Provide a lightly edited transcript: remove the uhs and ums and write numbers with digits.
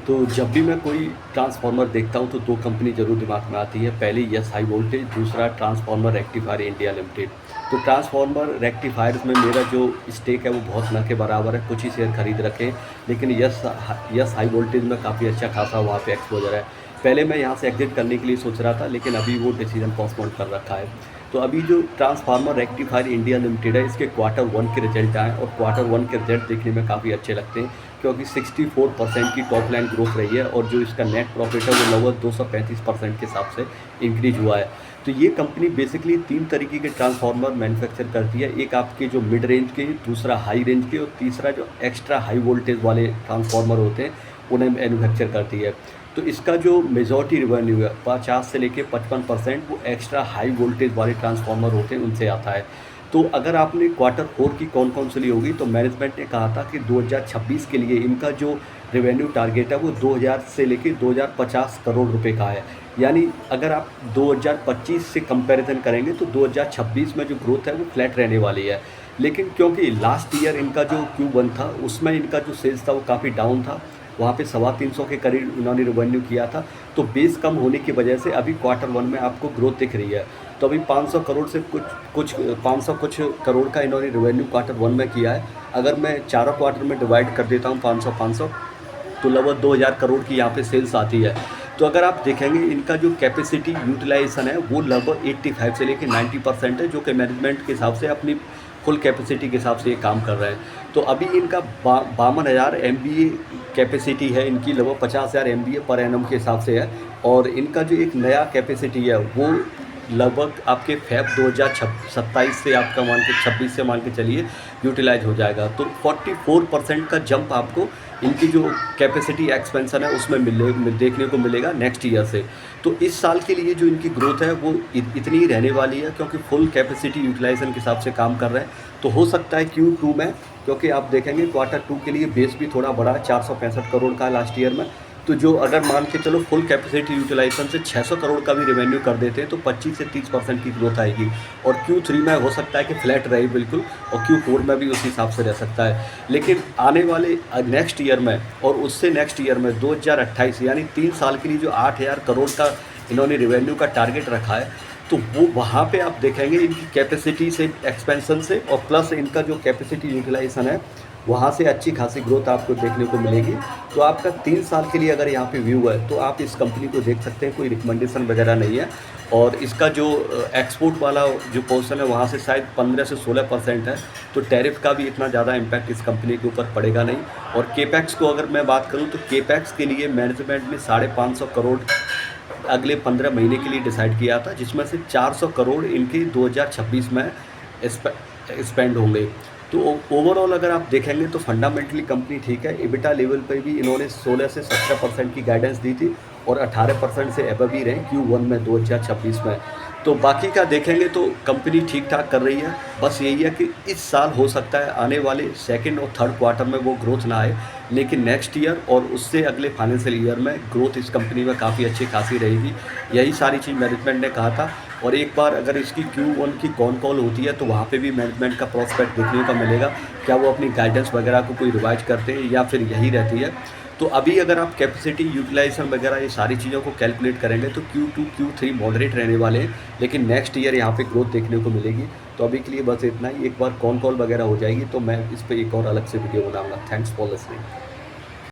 तो जब भी मैं कोई ट्रांसफ़ॉर्मर देखता हूँ तो 2 कंपनी ज़रूर दिमाग में आती है। पहली यस हाई वोल्टेज, दूसरा ट्रांसफ़ॉर्मर रेक्टिफायर इंडिया लिमिटेड। तो ट्रांसफ़ॉर्मर रेक्टिफायर्स में मेरा जो स्टेक है वो बहुत ना के बराबर है, कुछ ही शेयर खरीद रखे हैं। लेकिन यस हाई वोल्टेज में काफ़ी अच्छा खासा वहाँ पे एक्सपोज़र है। पहले मैं यहाँ से एग्ज़िट करने के लिए सोच रहा था, लेकिन अभी वो डिसीज़न पोस्टपोन कर रखा है। तो अभी जो ट्रांसफ़ॉर्मर रेक्टिफायर इंडिया लिमिटेड है, इसके क्वार्टर 1 के रिज़ल्ट आए और क्वार्टर 1 के रिज़ल्ट देखने में काफ़ी अच्छे लगते हैं, क्योंकि 64% की टॉप लाइन ग्रोथ रही है और जो इसका नेट प्रॉफिट है वो लगभग 235% के हिसाब से इंक्रीज हुआ है। तो ये कंपनी बेसिकली 3 तरीके के ट्रांसफ़ॉर्मर मैन्युफैक्चर करती है। एक आपके जो मिड रेंज के, दूसरा हाई रेंज के और तीसरा जो एक्स्ट्रा हाई वोल्टेज वाले ट्रांसफ़ॉर्मर होते हैं, उन्हें मैन्युफैक्चर करती है। तो इसका जो मेजॉरिटी रेवेन्यू है 50 से लेके 55% वो एक्स्ट्रा हाई वोल्टेज वाले ट्रांसफ़ॉर्मर होते हैं, उनसे आता है। तो अगर आपने क्वार्टर 4 की कौन-कौन सी ली होगी, तो मैनेजमेंट ने कहा था कि 2026 के लिए इनका जो रेवेन्यू टारगेट है वो 2000 से लेके 2050 करोड़ रुपए का है। यानी अगर आप 2025 से कंपैरिज़न करेंगे तो 2026 में जो ग्रोथ है वो फ्लैट रहने वाली है। लेकिन क्योंकि लास्ट ईयर इनका जो Q1 था उसमें इनका जो सेल्स था वो काफ़ी डाउन था, वहाँ पे 325 के करीब उन्होंने रेवेन्यू किया था। तो बेस कम होने की वजह से अभी क्वार्टर 1 में आपको ग्रोथ दिख रही है। तो अभी 500 करोड़ से कुछ 500 कुछ करोड़ का इन्होंने रेवेन्यू क्वार्टर 1 में किया है। अगर मैं चारों क्वार्टर में डिवाइड कर देता हूँ 500-500, तो लगभग 2000 करोड़ की यहाँ पे सेल्स आती है। तो अगर आप देखेंगे इनका जो कैपेसिटी यूटिलाइजेशन है वो लगभग 85 से लेके 90% है, जो कि मैनेजमेंट के हिसाब से अपनी फुल कैपेसिटी के हिसाब से ये काम कर रहे हैं। तो अभी इनका 52,000 MVA कैपेसिटी है इनकी, लगभग 50,000 MVA पर एनम के हिसाब से है। और इनका जो एक नया कैपेसिटी है वो लगभग आपके फ़ेब 2027 से आपका मान के 26 से मान के चलिए यूटिलाइज हो जाएगा। तो 44% का जंप आपको इनकी जो कैपेसिटी एक्सपेंशन है उसमें देखने को मिलेगा नेक्स्ट ईयर से। तो इस साल के लिए जो इनकी ग्रोथ है वो इतनी ही रहने वाली है, क्योंकि फुल कैपेसिटी यूटिलाइजेशन के हिसाब से काम कर रहे हैं। तो हो सकता है Q2 में, क्योंकि आप देखेंगे क्वार्टर 2 के लिए बेस भी थोड़ा बड़ा है, 465 करोड़ का लास्ट ईयर में। तो जो अगर मान के चलो फुल कैपेसिटी यूटिलाइजेशन से 600 करोड़ का भी रेवेन्यू कर देते हैं तो 25 से 30% की ग्रोथ आएगी। और Q3 में हो सकता है कि फ्लैट रहे बिल्कुल, और Q4 में भी उसी हिसाब से रह सकता है। लेकिन आने वाले नेक्स्ट ईयर में और उससे नेक्स्ट ईयर में 2028 यानी 3 साल के लिए जो 8000 करोड़ का इन्होंने रेवेन्यू का टारगेट रखा है, तो वो वहाँ पे आप देखेंगे इनकी कैपेसिटी से एक्सपेंशन से और प्लस इनका जो कैपेसिटी यूटिलाइजेशन है वहाँ से अच्छी खासी ग्रोथ आपको देखने को मिलेगी। तो आपका 3 साल के लिए अगर यहाँ पे व्यू है तो आप इस कंपनी को देख सकते हैं, कोई रिकमेंडेशन वगैरह नहीं है। और इसका जो एक्सपोर्ट वाला जो पोर्शन है वहाँ से शायद 15 से 16% है, तो टैरिफ का भी इतना ज़्यादा इम्पैक्ट इस कंपनी के ऊपर पड़ेगा नहीं। और केपैक्स को अगर मैं बात करूँ तो केपैक्स के लिए मैनेजमेंट ने 550 करोड़ अगले 15 महीने के लिए डिसाइड किया था, जिसमें से 400 करोड़ इनके 2026 में स्पेंड होंगे। तो ओवरऑल अगर आप देखेंगे तो फंडामेंटली कंपनी ठीक है। एबिटा लेवल पे भी इन्होंने 16 से 17% की गाइडेंस दी थी और 18% से एबव ही रहे Q1 में 2026 में। तो बाकी का देखेंगे तो कंपनी ठीक ठाक कर रही है। बस यही है कि इस साल हो सकता है आने वाले सेकंड और थर्ड क्वार्टर में वो ग्रोथ ना आए, लेकिन नेक्स्ट ईयर और उससे अगले फाइनेंशियल ईयर में ग्रोथ इस कंपनी में काफ़ी अच्छी खासी रहेगी। यही सारी चीज़ मैनेजमेंट ने कहा था। और एक बार अगर इसकी Q1 की कॉल होती है तो वहाँ पे भी मैनेजमेंट का प्रॉस्पेक्ट देखने को मिलेगा, क्या वो अपनी गाइडेंस वगैरह को कोई रिवाइज करते हैं या फिर यही रहती है। तो अभी अगर आप कैपेसिटी यूटिलाइजेशन वगैरह ये सारी चीज़ों को कैलकुलेट करेंगे तो Q2 Q3 मॉडरेट रहने वाले हैं, लेकिन नेक्स्ट ईयर यहाँ पे ग्रोथ देखने को मिलेगी। तो अभी के लिए बस इतना ही। एक बार कॉल वगैरह हो जाएगी तो मैं इस पर एक और अलग से वीडियो बनाऊंगा। Thanks for listening.